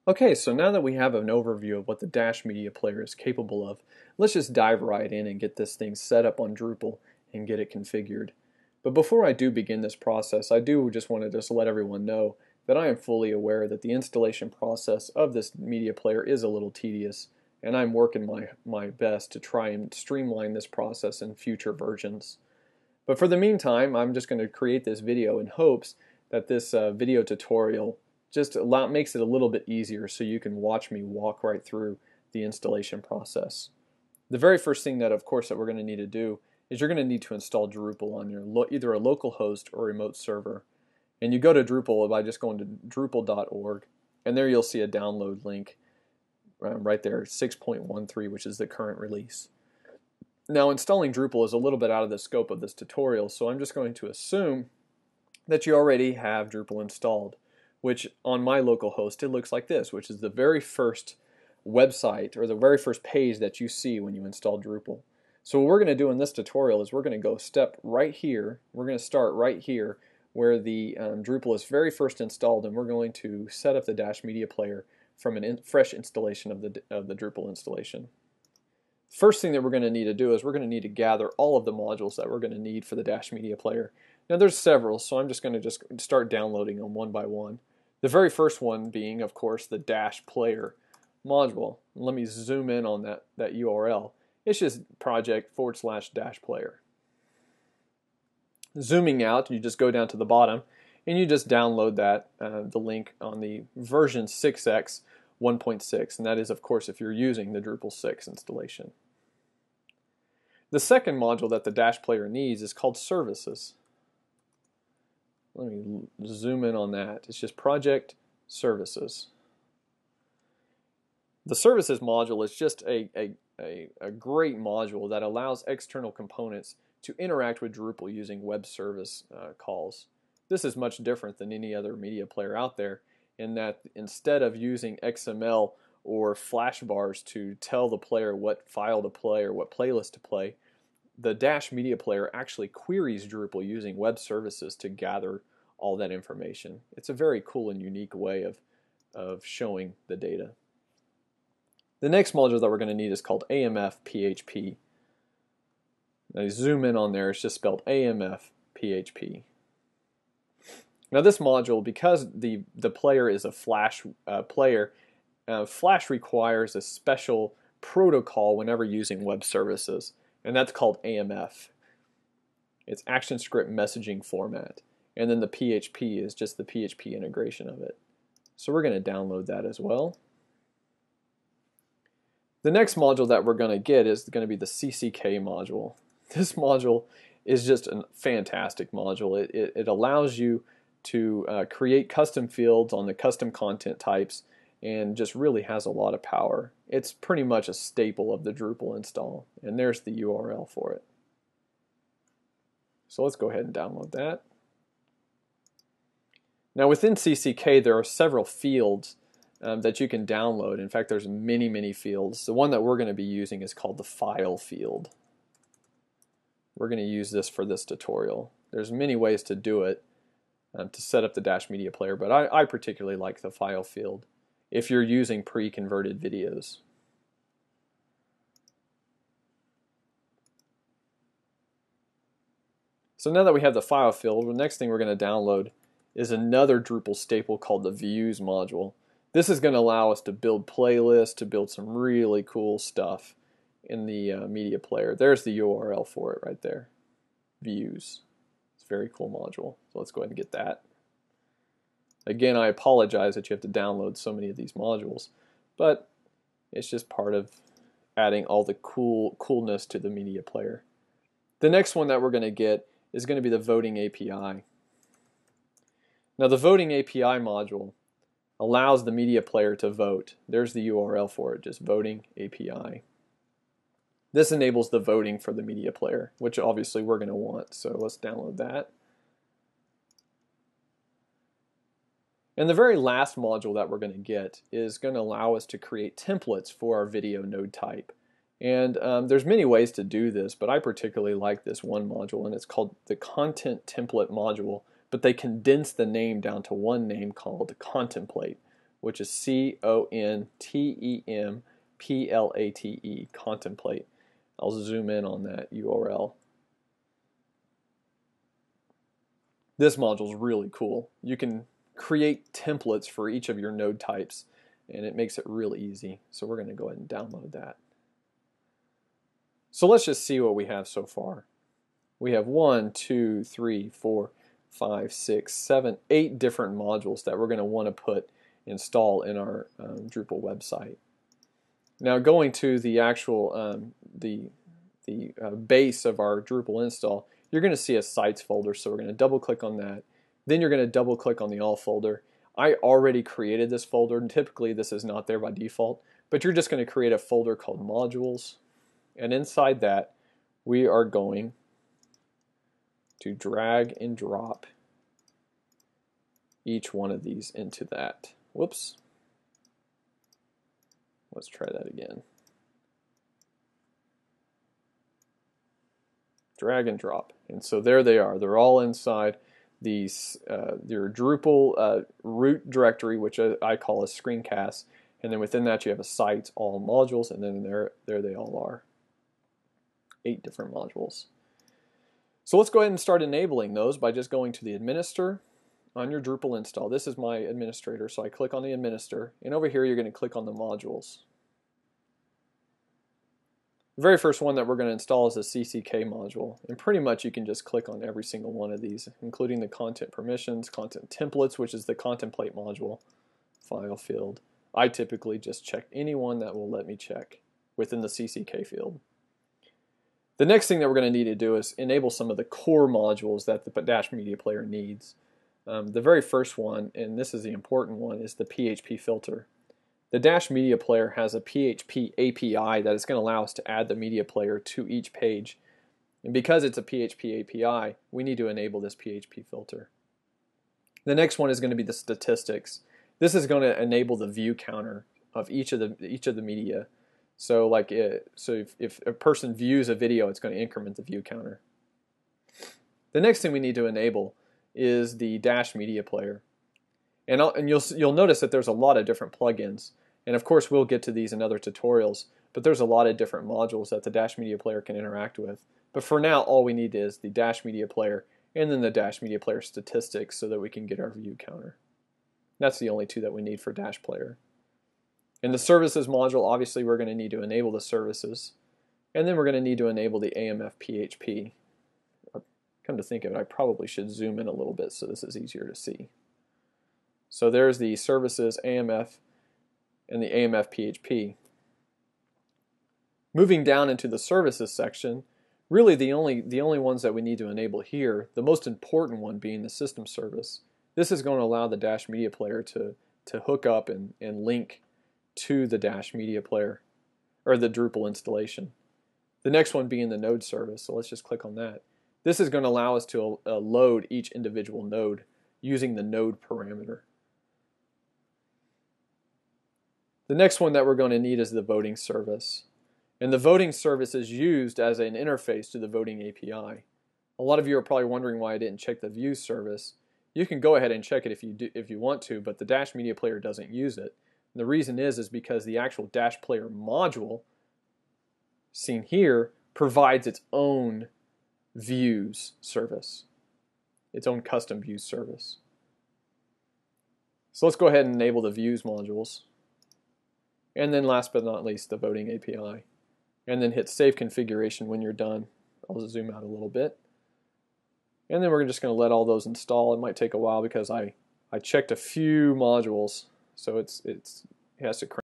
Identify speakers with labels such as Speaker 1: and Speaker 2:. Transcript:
Speaker 1: Okay, so now that we have an overview of what the Dash Media Player is capable of, let's just dive right in and get this thing set up on Drupal and get it configured. But before I do begin this process, I do just want to let everyone know that I am fully aware that the installation process of this media player is a little tedious, and I'm working my best to try and streamline this process in future versions. But for the meantime, I'm just going to create this video in hopes that this video tutorial just makes it a little bit easier so you can watch me walk right through the installation process. The very first thing that, of course, that we're going to need to do is you're going to need to install Drupal on your either a local host or remote server. And you go to Drupal by just going to drupal.org, and there you'll see a download link right there, 6.13, which is the current release. Now, installing Drupal is a little bit out of the scope of this tutorial, so I'm just going to assume that you already have Drupal installed, which on my local host it looks like this, which is the very first website or the very first page that you see when you install Drupal. So what we're going to do in this tutorial is we're going to go step right here. We're going to start right here where the Drupal is very first installed, and we're going to set up the Dash Media Player from a fresh installation of the Drupal installation. First thing that we're going to need to do is we're going to need to gather all of the modules that we're going to need for the Dash Media Player. Now there's several, so I'm just going to start downloading them one by one. The very first one being, of course, the dashPlayer module. Let me zoom in on that URL. It's just project/dashPlayer. Zooming out, you just go down to the bottom and you just download that, the link on the version 6x 1.6, and that is, of course, if you're using the Drupal 6 installation. The second module that the dashPlayer needs is called Services. Let me zoom in on that. It's just Project Services. The Services module is just a great module that allows external components to interact with Drupal using web service calls. This is much different than any other media player out there, in that instead of using XML or flash bars to tell the player what file to play or what playlist to play, the Dash Media Player actually queries Drupal using web services to gather all that information. It's a very cool and unique way of showing the data. The next module that we're going to need is called AMF PHP. Now you zoom in on there, it's just spelled AMF PHP. Now this module, because the player is a Flash player, Flash requires a special protocol whenever using web services, and that's called AMF. It's ActionScript Messaging Format, and then the PHP is just the PHP integration of it. So we're going to download that as well. The next module that we're going to get is going to be the CCK module. This module is just a fantastic module. It allows you to create custom fields on the custom content types, and just really has a lot of power. It's pretty much a staple of the Drupal install, and there's the URL for it. So let's go ahead and download that. Now within CCK there are several fields that you can download. In fact, there's many fields. The one that we're going to be using is called the file field. We're going to use this for this tutorial. There's many ways to do it to set up the Dash Media Player, but I particularly like the file field if you're using pre-converted videos. So now that we have the file field, the next thing we're going to download is another Drupal staple called the Views module. This is going to allow us to build playlists, to build some really cool stuff in the media player. There's the URL for it right there. Views. It's a very cool module. So let's go ahead and get that. Again, I apologize that you have to download so many of these modules, but it's just part of adding all the coolness to the media player. The next one that we're going to get is going to be the Voting API. Now the Voting API module allows the media player to vote. There's the URL for it, just Voting API. This enables the voting for the media player, which obviously we're going to want, so let's download that. And the very last module that we're going to get is going to allow us to create templates for our video node type. And there's many ways to do this, but I particularly like this one module, and it's called the Content Template module, but they condense the name down to one name called Contemplate, which is C-O-N-T-E-M-P-L-A-T-E, contemplate. I'll zoom in on that URL. This module is really cool. You can create templates for each of your node types, and it makes it really easy. So we're going to go ahead and download that. So let's just see what we have so far. We have 1, 2, 3, 4, 5, 6, 7, 8 different modules that we're going to want to install in our Drupal website. Now going to the actual base of our Drupal install, you're going to see a sites folder, so we're going to double click on that. Then you're going to double click on the all folder. I already created this folder, and typically this is not there by default, but you're just going to create a folder called modules, and inside that we are going to drag and drop each one of these into that. Whoops. Let's try that again. Drag and drop. And so there they are. They're all inside these your Drupal root directory, which I call a screencast. And then within that you have a site, all modules, and then there they all are. 8 different modules. So let's go ahead and start enabling those by just going to the administer on your Drupal install. This is my administrator, so I click on the administer, and over here you're going to click on the modules. The very first one that we're going to install is the CCK module, and pretty much you can just click on every single one of these, including the content permissions, content templates, which is the contemplate module, file field. I typically just check any one that will let me check within the CCK field. The next thing that we're going to need to do is enable some of the core modules that the Dash Media Player needs. The very first one, and this is the important one, is the PHP filter. The Dash Media Player has a PHP API that is going to allow us to add the media player to each page. And because it's a PHP API, we need to enable this PHP filter. The next one is going to be the statistics. This is going to enable the view counter of each of the media. So like if a person views a video, it's going to increment the view counter. The next thing we need to enable is the Dash Media Player. And you'll notice that there's a lot of different plugins. And of course we'll get to these in other tutorials, but there's a lot of different modules that the Dash Media Player can interact with. But for now, all we need is the Dash Media Player and then the Dash Media Player statistics so that we can get our view counter. That's the only two that we need for dashPlayer. In the services module, obviously we're going to need to enable the services, and then we're going to need to enable the AMF PHP. Come to think of it, I probably should zoom in a little bit so this is easier to see. So there's the services AMF and the AMF PHP. Moving down into the services section, really the only ones that we need to enable here, the most important one being the system service. This is going to allow the Dash Media Player to hook up and link to the Dash Media Player, or the Drupal installation. The next one being the node service, so let's just click on that. This is going to allow us to load each individual node using the node parameter. The next one that we're going to need is the voting service. And the voting service is used as an interface to the voting API. A lot of you are probably wondering why I didn't check the views service. You can go ahead and check it if you want to, but the Dash Media Player doesn't use it. And the reason is because the actual dashPlayer module, seen here, provides its own views service, its own custom views service. So let's go ahead and enable the views modules. And then last but not least, the voting API. And then hit Save Configuration when you're done. I'll zoom out a little bit. And then we're just going to let all those install. It might take a while because I checked a few modules, so it has to crank.